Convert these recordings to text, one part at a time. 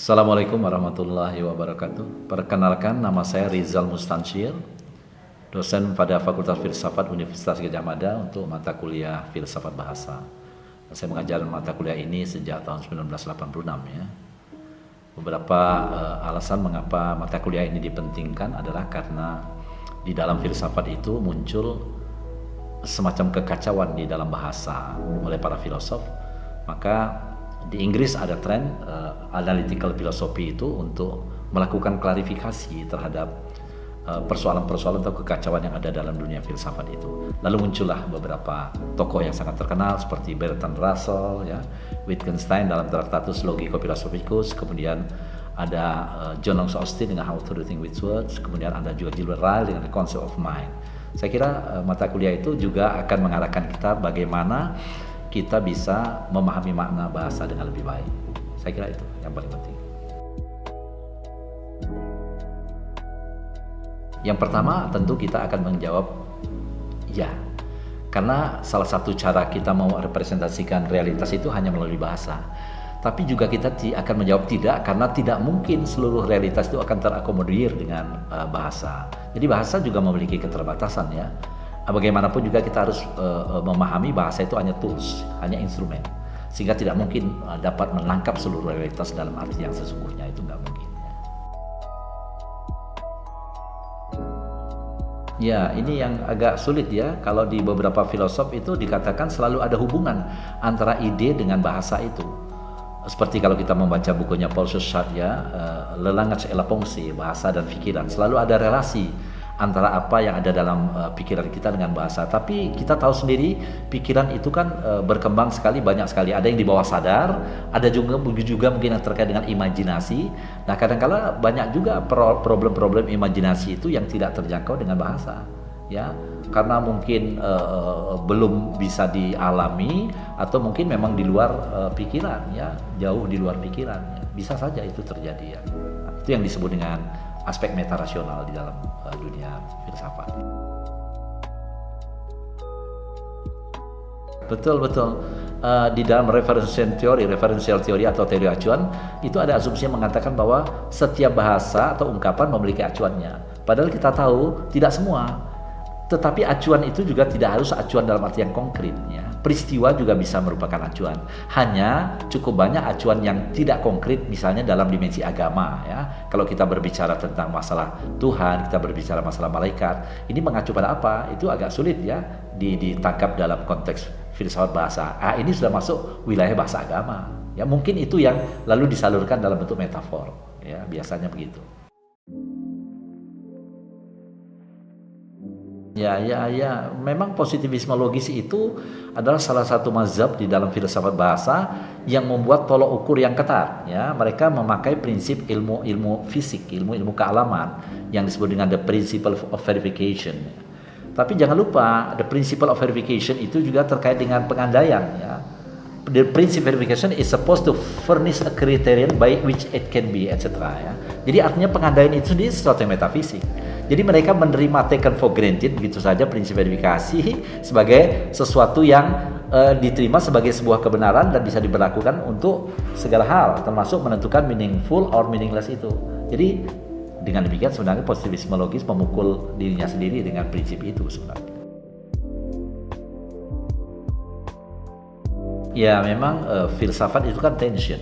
Assalamualaikum warahmatullahi wabarakatuh. Perkenalkan, nama saya Rizal Mustansyir, dosen pada Fakultas Filsafat Universitas Gadjah Mada untuk mata kuliah Filsafat Bahasa. Saya mengajar mata kuliah ini sejak tahun 1986 ya. Beberapa alasan mengapa mata kuliah ini dipentingkan adalah karena di dalam filsafat itu muncul semacam kekacauan di dalam bahasa oleh para filosof. Maka di Inggris ada tren analytical philosophy itu untuk melakukan klarifikasi terhadap persoalan-persoalan atau kekacauan yang ada dalam dunia filsafat itu. Lalu muncullah beberapa tokoh yang sangat terkenal seperti Bertrand Russell, ya, Wittgenstein dalam Tractatus Logico-Philosophicus, kemudian ada John Knox Austin dengan How to Do Things with Words, kemudian ada juga Gilbert Ryle dengan The Concept of Mind. Saya kira mata kuliah itu juga akan mengarahkan kita bagaimana kita bisa memahami makna bahasa dengan lebih baik. Saya kira itu yang paling penting. Yang pertama tentu kita akan menjawab ya, karena salah satu cara kita mau representasikan realitas itu hanya melalui bahasa. Tapi juga kita akan menjawab tidak, karena tidak mungkin seluruh realitas itu akan terakomodir dengan bahasa. Jadi bahasa juga memiliki keterbatasan ya. Bagaimanapun juga kita harus memahami bahasa itu hanya tools, hanya instrumen, sehingga tidak mungkin dapat menangkap seluruh realitas dalam arti yang sesungguhnya, itu nggak mungkin. Ya, ini yang agak sulit ya. Kalau di beberapa filosof itu dikatakan selalu ada hubungan antara ide dengan bahasa itu. Seperti kalau kita membaca bukunya Paul Suchat ya, Le Langage et la Pensée, bahasa dan pikiran, selalu ada relasi antara apa yang ada dalam pikiran kita dengan bahasa. Tapi kita tahu sendiri pikiran itu kan berkembang sekali, banyak sekali. Ada yang di bawah sadar, ada juga mungkin yang terkait dengan imajinasi. Nah, kadang-kala banyak juga problem-problem imajinasi itu yang tidak terjangkau dengan bahasa, ya, karena mungkin belum bisa dialami atau mungkin memang di luar pikiran, ya, jauh di luar pikiran. Ya. Bisa saja itu terjadi ya. Nah, itu yang disebut dengan aspek metarasional di dalam dunia filsafat. Betul. Di dalam referential teori atau teori acuan itu ada asumsi yang mengatakan bahwa setiap bahasa atau ungkapan memiliki acuannya. Padahal kita tahu tidak semua. Tetapi acuan itu juga tidak harus acuan dalam arti yang konkret ya. Peristiwa juga bisa merupakan acuan. Hanya cukup banyak acuan yang tidak konkret, misalnya dalam dimensi agama ya. Kalau kita berbicara tentang masalah Tuhan, kita berbicara masalah malaikat, ini mengacu pada apa? Itu agak sulit ya ditangkap dalam konteks filsafat bahasa. Ini sudah masuk wilayah bahasa agama. Ya, mungkin itu yang lalu disalurkan dalam bentuk metafor ya, biasanya begitu. Ya, memang positivisme logis itu adalah salah satu mazhab di dalam filsafat bahasa yang membuat tolok ukur yang ketat. Ya, mereka memakai prinsip ilmu fisik, ilmu kealaman yang disebut dengan the principle of verification. Tapi jangan lupa, the principle of verification itu juga terkait dengan pengandaian. Ya. The principle of verification is supposed to furnish a criterion by which it can be, etc. Ya. Jadi artinya pengandaian itu sendiri sesuatu yang metafisik. Jadi mereka menerima taken for granted begitu saja prinsip verifikasi sebagai sesuatu yang diterima sebagai sebuah kebenaran dan bisa diberlakukan untuk segala hal, termasuk menentukan meaningful or meaningless itu. Jadi dengan demikian sebenarnya positivisme logis memukul dirinya sendiri dengan prinsip itu sebenarnya. Ya, memang filsafat itu kan tension.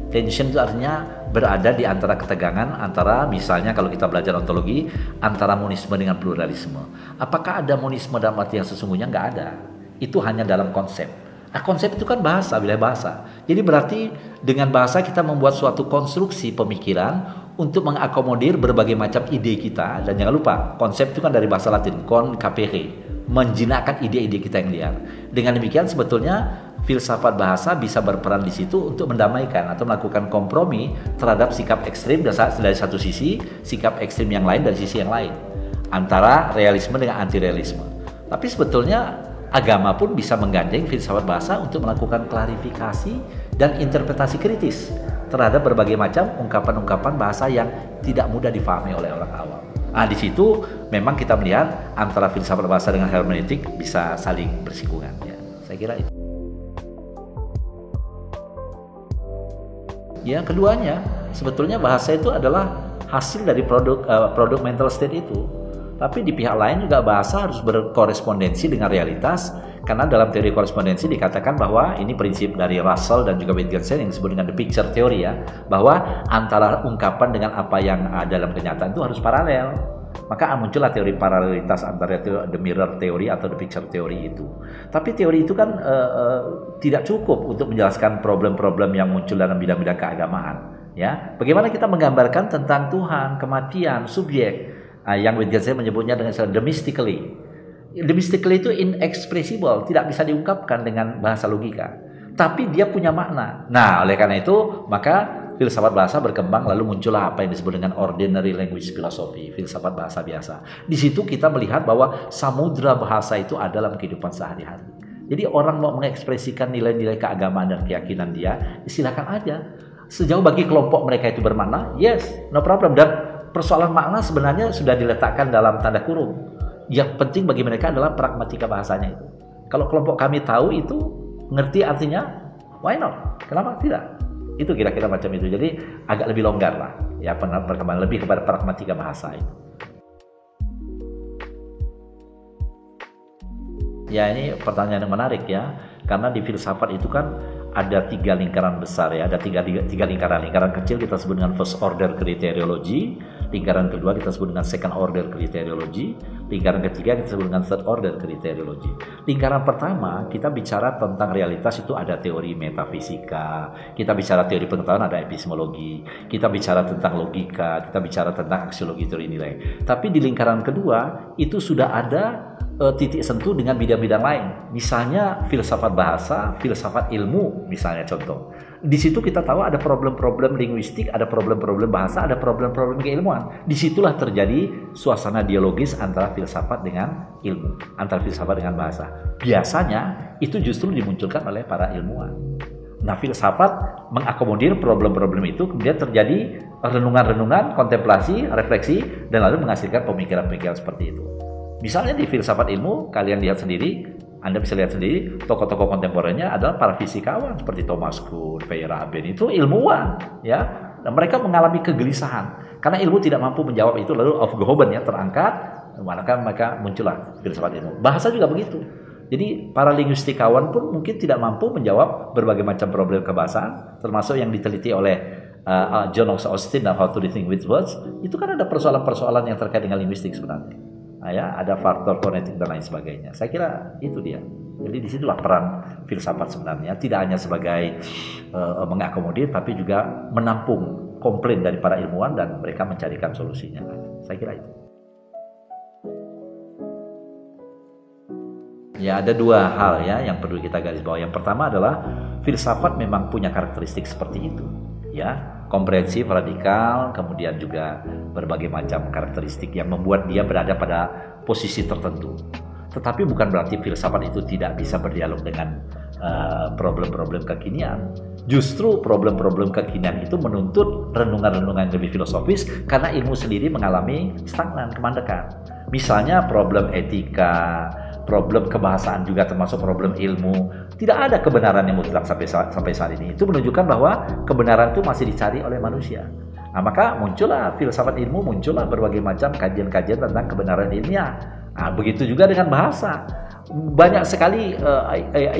Tension itu artinya berada di antara ketegangan antara, misalnya kalau kita belajar ontologi, antara monisme dengan pluralisme. Apakah ada monisme dalam arti yang sesungguhnya? Nggak ada. Itu hanya dalam konsep. Konsep itu kan bahasa, wilayah bahasa. Jadi berarti dengan bahasa kita membuat suatu konstruksi pemikiran untuk mengakomodir berbagai macam ide kita. Dan jangan lupa, konsep itu kan dari bahasa Latin, con capere, menjinakkan ide-ide kita yang liar. Dengan demikian sebetulnya filsafat bahasa bisa berperan di situ untuk mendamaikan atau melakukan kompromi terhadap sikap ekstrim dari satu sisi, sikap ekstrim yang lain dari sisi yang lain, antara realisme dengan anti-realisme. Tapi sebetulnya agama pun bisa menggandeng filsafat bahasa untuk melakukan klarifikasi dan interpretasi kritis terhadap berbagai macam ungkapan-ungkapan bahasa yang tidak mudah difahami oleh orang awam. Di situ memang kita melihat antara filsafat bahasa dengan hermeneutik bisa saling bersinggungan. Ya. Saya kira itu. Yang keduanya, sebetulnya bahasa itu adalah hasil dari produk mental state itu. Tapi di pihak lain juga bahasa harus berkorespondensi dengan realitas, karena dalam teori korespondensi dikatakan bahwa ini prinsip dari Russell dan juga Wittgenstein yang disebut dengan the picture theory ya, bahwa antara ungkapan dengan apa yang ada dalam kenyataan itu harus paralel. Maka muncullah teori paralelitas antara the mirror theory atau the picture theory itu. Tapi teori itu kan tidak cukup untuk menjelaskan problem-problem yang muncul dalam bidang-bidang keagamaan. Ya, bagaimana kita menggambarkan tentang Tuhan, kematian, subjek, yang Wittgenstein menyebutnya dengan the mystically. The mystically itu inexpressible, tidak bisa diungkapkan dengan bahasa logika. Tapi dia punya makna. Nah, oleh karena itu, maka filsafat bahasa berkembang, lalu muncullah apa yang disebut dengan ordinary language philosophy, filsafat bahasa biasa. Di situ kita melihat bahwa samudra bahasa itu ada dalam kehidupan sehari-hari. Jadi orang mau mengekspresikan nilai-nilai keagamaan dan keyakinan dia, silakan aja. Sejauh bagi kelompok mereka itu bermakna, yes, no problem. Dan persoalan makna sebenarnya sudah diletakkan dalam tanda kurung. Yang penting bagi mereka adalah pragmatika bahasanya itu. Kalau kelompok kami tahu itu, ngerti artinya, why not? Kenapa tidak? Itu kira-kira macam itu. Jadi agak lebih longgar lah. Ya, perkembangan lebih kepada pragmatika bahasa itu. Ya, ini pertanyaan yang menarik ya. Karena di filsafat itu kan ada 3 lingkaran besar ya, ada tiga lingkaran. Lingkaran kecil kita sebut dengan first order criteriology, lingkaran kedua kita sebut dengan second order criteriology, lingkaran ketiga kita sebut dengan third order criteriology. Lingkaran pertama kita bicara tentang realitas, itu ada teori metafisika, kita bicara teori pengetahuan, ada epistemologi, kita bicara tentang logika, kita bicara tentang aksiologi teori nilai. Tapi di lingkaran kedua itu sudah ada titik sentuh dengan bidang-bidang lain. Misalnya filsafat bahasa, filsafat ilmu, misalnya contoh. Di situ kita tahu ada problem-problem linguistik, ada problem-problem bahasa, ada problem-problem keilmuan. Disitulah terjadi suasana dialogis antara filsafat dengan ilmu, antara filsafat dengan bahasa. Biasanya itu justru dimunculkan oleh para ilmuwan. Nah, filsafat mengakomodir problem-problem itu, kemudian terjadi renungan-renungan, kontemplasi, refleksi, dan lalu menghasilkan pemikiran-pemikiran seperti itu. Misalnya di filsafat ilmu, kalian lihat sendiri, Anda bisa lihat sendiri, tokoh-tokoh kontemporer adalah para fisikawan seperti Thomas Kuhn, Feyerabend, itu ilmuwan, ya. Dan mereka mengalami kegelisahan karena ilmu tidak mampu menjawab itu, lalu Aufgehoben ya terangkat, maka muncullah filsafat ilmu. Bahasa juga begitu. Jadi para linguistikawan pun mungkin tidak mampu menjawab berbagai macam problem kebahasaan, termasuk yang diteliti oleh John Knox Austin dan How to Think with Words. Itu kan ada persoalan-persoalan yang terkait dengan linguistik sebenarnya. Ya, ada faktor fonetik dan lain sebagainya. Saya kira itu dia. Jadi disitulah peran filsafat sebenarnya, tidak hanya sebagai mengakomodir, tapi juga menampung komplain dari para ilmuwan dan mereka mencarikan solusinya. Saya kira itu. Ya, ada 2 hal ya yang perlu kita garis bawahi. Yang pertama adalah filsafat memang punya karakteristik seperti itu, ya. Komprehensif, radikal, kemudian juga berbagai macam karakteristik yang membuat dia berada pada posisi tertentu. Tetapi bukan berarti filsafat itu tidak bisa berdialog dengan problem-problem kekinian. Justru problem-problem kekinian itu menuntut renungan-renungan yang lebih filosofis karena ilmu sendiri mengalami stagnan, kemandekan. Misalnya problem etika, problem kebahasaan juga termasuk problem ilmu. Tidak ada kebenaran yang mutlak sampai saat ini. Itu menunjukkan bahwa kebenaran itu masih dicari oleh manusia. Nah, maka muncullah filsafat ilmu, muncullah berbagai macam kajian-kajian tentang kebenaran ilmiah. Nah, begitu juga dengan bahasa. Banyak sekali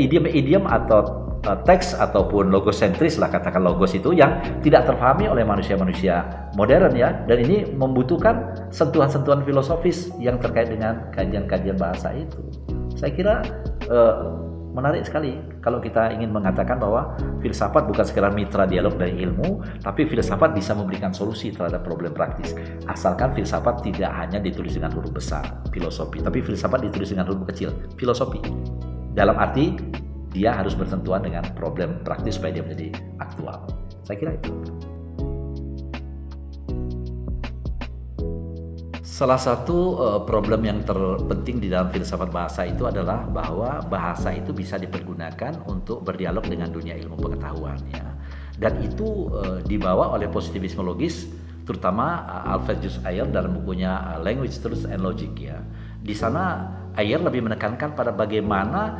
idiom-idiom atau teks ataupun logosentris lah, katakan logos itu yang tidak terpahami oleh manusia-manusia modern ya. Dan ini membutuhkan sentuhan-sentuhan filosofis yang terkait dengan kajian-kajian bahasa itu. Saya kira menarik sekali kalau kita ingin mengatakan bahwa filsafat bukan sekedar mitra dialog dari ilmu, tapi filsafat bisa memberikan solusi terhadap problem praktis. Asalkan filsafat tidak hanya ditulis dengan huruf besar, filosofi, tapi filsafat ditulis dengan huruf kecil, filosofi. Dalam arti dia harus bersentuhan dengan problem praktis supaya dia menjadi aktual. Saya kira itu. Salah satu problem yang terpenting di dalam filsafat bahasa itu adalah bahwa bahasa itu bisa dipergunakan untuk berdialog dengan dunia ilmu pengetahuan ya. Dan itu dibawa oleh positivisme logis, terutama Alfred Jussier dalam bukunya Language, Truth and Logic ya. Di sana Ayer lebih menekankan pada bagaimana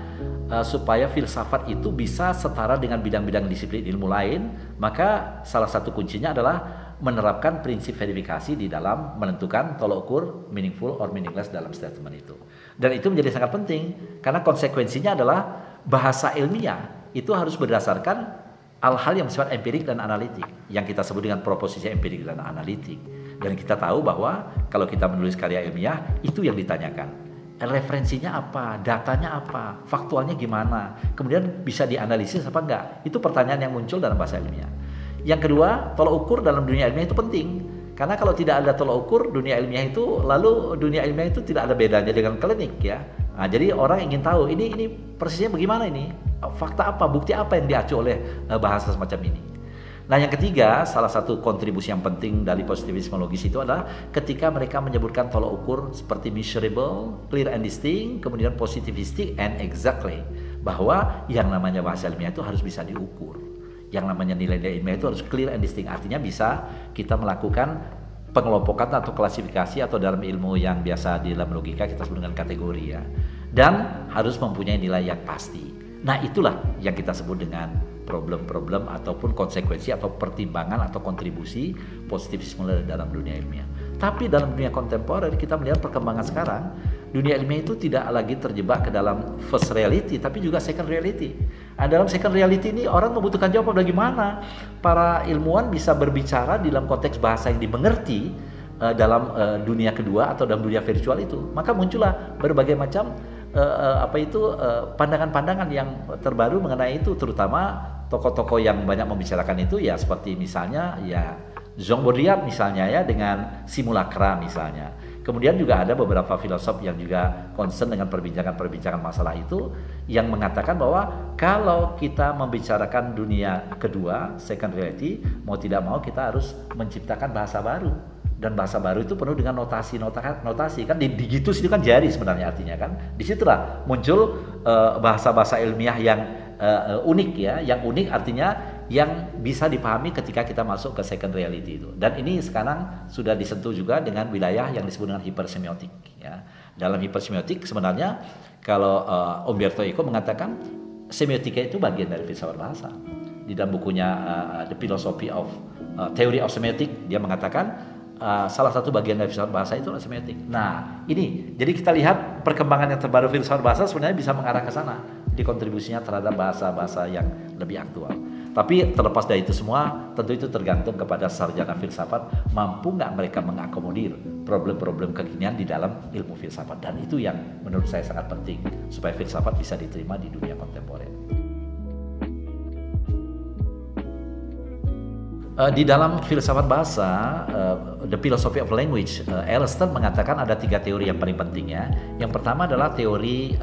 supaya filsafat itu bisa setara dengan bidang-bidang disiplin ilmu lain. Maka salah satu kuncinya adalah menerapkan prinsip verifikasi di dalam menentukan tolok ukur meaningful or meaningless dalam statement itu. Dan itu menjadi sangat penting karena konsekuensinya adalah bahasa ilmiah itu harus berdasarkan hal-hal yang bersifat empirik dan analitik, yang kita sebut dengan proposisi empirik dan analitik. Dan kita tahu bahwa kalau kita menulis karya ilmiah itu yang ditanyakan. Referensinya apa, datanya apa, faktualnya gimana, kemudian bisa dianalisis apa enggak. Itu pertanyaan yang muncul dalam bahasa ilmiah. Yang kedua, tolok ukur dalam dunia ilmiah itu penting. Karena kalau tidak ada tolok ukur dunia ilmiah itu, lalu dunia ilmiah itu tidak ada bedanya dengan klinik ya. Nah, jadi orang ingin tahu ini persisnya bagaimana ini, fakta apa, bukti apa yang diacu oleh bahasa semacam ini. Nah, yang ketiga, salah satu kontribusi yang penting dari positivisme logis itu adalah ketika mereka menyebutkan tolok ukur seperti measurable, clear and distinct, kemudian positivistic and exactly, bahwa yang namanya bahasa ilmiah itu harus bisa diukur. Yang namanya nilai-nilai ilmiah itu harus clear and distinct, artinya bisa kita melakukan pengelompokan atau klasifikasi atau dalam ilmu yang biasa di dalam logika kita sebut dengan kategori ya. Dan harus mempunyai nilai yang pasti. Nah, itulah yang kita sebut dengan problem-problem ataupun konsekuensi atau pertimbangan atau kontribusi positivisme dalam dunia ilmiah. Tapi dalam dunia kontemporer kita melihat perkembangan sekarang, dunia ilmiah itu tidak lagi terjebak ke dalam first reality tapi juga second reality. Nah, dalam second reality ini orang membutuhkan jawaban bagaimana para ilmuwan bisa berbicara dalam konteks bahasa yang dimengerti dalam dunia kedua atau dalam dunia virtual itu. Maka muncullah berbagai macam pandangan-pandangan yang terbaru mengenai itu, terutama tokoh-tokoh yang banyak membicarakan itu ya seperti misalnya ya Jean Baudrillard misalnya ya dengan simulacra misalnya. Kemudian juga ada beberapa filosof yang juga concern dengan perbincangan masalah itu yang mengatakan bahwa kalau kita membicarakan dunia kedua, second reality, mau tidak mau kita harus menciptakan bahasa baru. Dan bahasa baru itu penuh dengan notasi kan digitus itu kan jari sebenarnya artinya kan. Disitulah muncul bahasa-bahasa ilmiah yang unik ya, yang unik artinya yang bisa dipahami ketika kita masuk ke second reality itu. Dan ini sekarang sudah disentuh juga dengan wilayah yang disebut dengan hipersemiotik ya. Dalam hipersemiotik sebenarnya kalau Umberto Eco mengatakan semiotika itu bagian dari filsafat bahasa. Di dalam bukunya The Philosophy of Theory of Semiotics dia mengatakan salah satu bagian dari filsafat bahasa itu adalah semiotik. Nah, ini jadi kita lihat perkembangan yang terbaru filsafat bahasa sebenarnya bisa mengarah ke sana di kontribusinya terhadap bahasa-bahasa yang lebih aktual. Tapi terlepas dari itu semua, tentu itu tergantung kepada sarjana filsafat mampu nggak mereka mengakomodir problem-problem kekinian di dalam ilmu filsafat, dan itu yang menurut saya sangat penting supaya filsafat bisa diterima di dunia kontemporer. Di dalam filsafat bahasa, The Philosophy of Language, Elster mengatakan ada 3 teori yang paling penting ya. Yang pertama adalah teori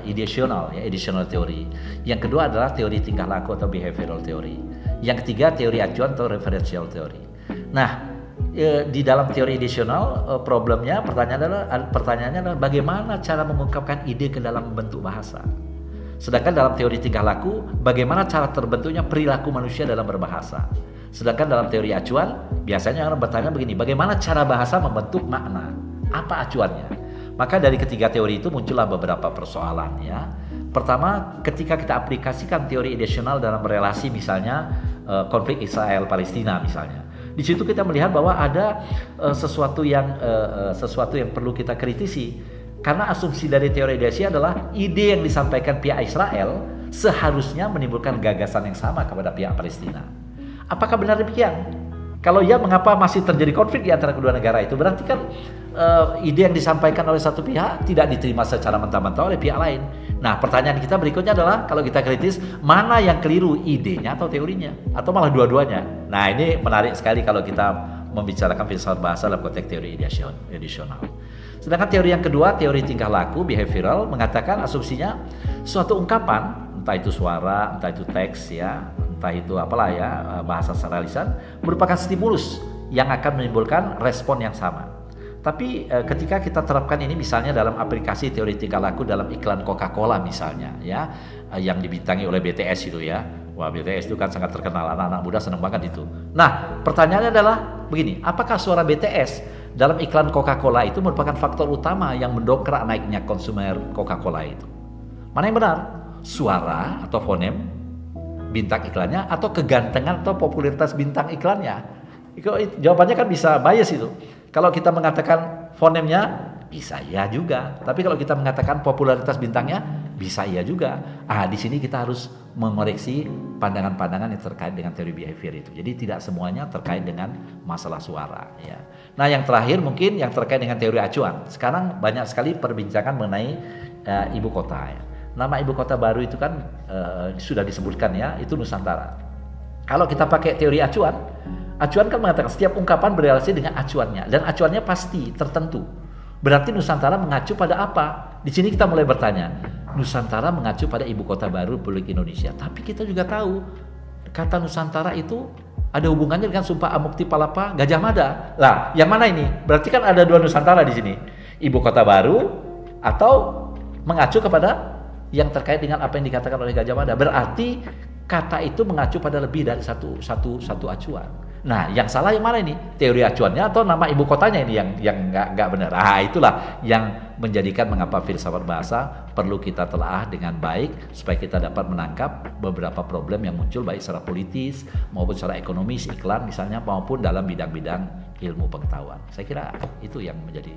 ideational, ya, ideational teori. Yang kedua adalah teori tingkah laku atau behavioral teori. Yang ketiga teori acuan atau referential teori. Nah, di dalam teori ideational, pertanyaannya adalah bagaimana cara mengungkapkan ide ke dalam bentuk bahasa. Sedangkan dalam teori tingkah laku, bagaimana cara terbentuknya perilaku manusia dalam berbahasa. Sedangkan dalam teori acuan, biasanya orang bertanya begini, bagaimana cara bahasa membentuk makna? Apa acuannya? Maka dari ketiga teori itu muncullah beberapa persoalan ya. Pertama, ketika kita aplikasikan teori ideational dalam relasi misalnya konflik Israel-Palestina misalnya. Di situ kita melihat bahwa ada sesuatu yang perlu kita kritisi. Karena asumsi dari teori ideasi adalah ide yang disampaikan pihak Israel seharusnya menimbulkan gagasan yang sama kepada pihak Palestina. Apakah benar demikian? Kalau ya, mengapa masih terjadi konflik di antara kedua negara itu? Berarti kan ide yang disampaikan oleh satu pihak tidak diterima secara mentah-mentah oleh pihak lain. Nah, pertanyaan kita berikutnya adalah kalau kita kritis, mana yang keliru, idenya atau teorinya? Atau malah dua-duanya? Nah, ini menarik sekali kalau kita membicarakan filsafat bahasa dalam konteks teori ideasional. Sedangkan teori yang kedua, teori tingkah laku, behavioral, mengatakan asumsinya suatu ungkapan, entah itu suara, entah itu teks ya, entah itu apalah ya, bahasa secara lisan, merupakan stimulus yang akan menimbulkan respon yang sama. Tapi ketika kita terapkan ini misalnya dalam aplikasi teori tingkah laku dalam iklan Coca-Cola misalnya ya, yang dibintangi oleh BTS itu ya. Wah, BTS itu kan sangat terkenal, anak-anak muda senang banget itu. Nah, pertanyaannya adalah begini, apakah suara BTS dalam iklan Coca-Cola itu merupakan faktor utama yang mendongkrak naiknya konsumer Coca-Cola itu. Mana yang benar? Suara atau fonem bintang iklannya, atau kegantengan atau popularitas bintang iklannya? Jawabannya kan bisa bias itu. Kalau kita mengatakan fonemnya, bisa iya juga. Tapi kalau kita mengatakan popularitas bintangnya, bisa iya juga. Di sini kita harus mengoreksi pandangan-pandangan yang terkait dengan teori behavior itu. Jadi tidak semuanya terkait dengan masalah suara. Ya. Nah, yang terakhir mungkin yang terkait dengan teori acuan. Sekarang banyak sekali perbincangan mengenai ibu kota. Ya. Nama ibu kota baru itu kan sudah disebutkan ya, itu Nusantara. Kalau kita pakai teori acuan kan mengatakan setiap ungkapan berrelasi dengan acuannya, dan acuannya pasti tertentu. Berarti Nusantara mengacu pada apa? Di sini kita mulai bertanya. Nusantara mengacu pada ibu kota baru Republik Indonesia. Tapi kita juga tahu kata Nusantara itu ada hubungannya dengan Sumpah Amukti Palapa Gajah Mada. Lah, yang mana ini? Berarti kan ada dua Nusantara di sini. Ibu kota baru atau mengacu kepada yang terkait dengan apa yang dikatakan oleh Gajah Mada. Berarti kata itu mengacu pada lebih dari satu acuan. Nah, yang salah yang mana ini? Teori acuannya atau nama ibu kotanya ini yang nggak benar? Itulah yang menjadikan mengapa filsafat bahasa perlu kita telaah dengan baik supaya kita dapat menangkap beberapa problem yang muncul baik secara politis maupun secara ekonomis, iklan misalnya, maupun dalam bidang-bidang ilmu pengetahuan. Saya kira itu yang menjadi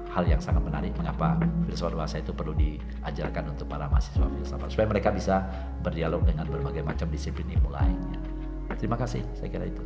hal yang sangat menarik mengapa filsafat bahasa itu perlu diajarkan untuk para mahasiswa filsafat supaya mereka bisa berdialog dengan berbagai macam disiplin ilmu lainnya. Terima kasih, saya kira itu.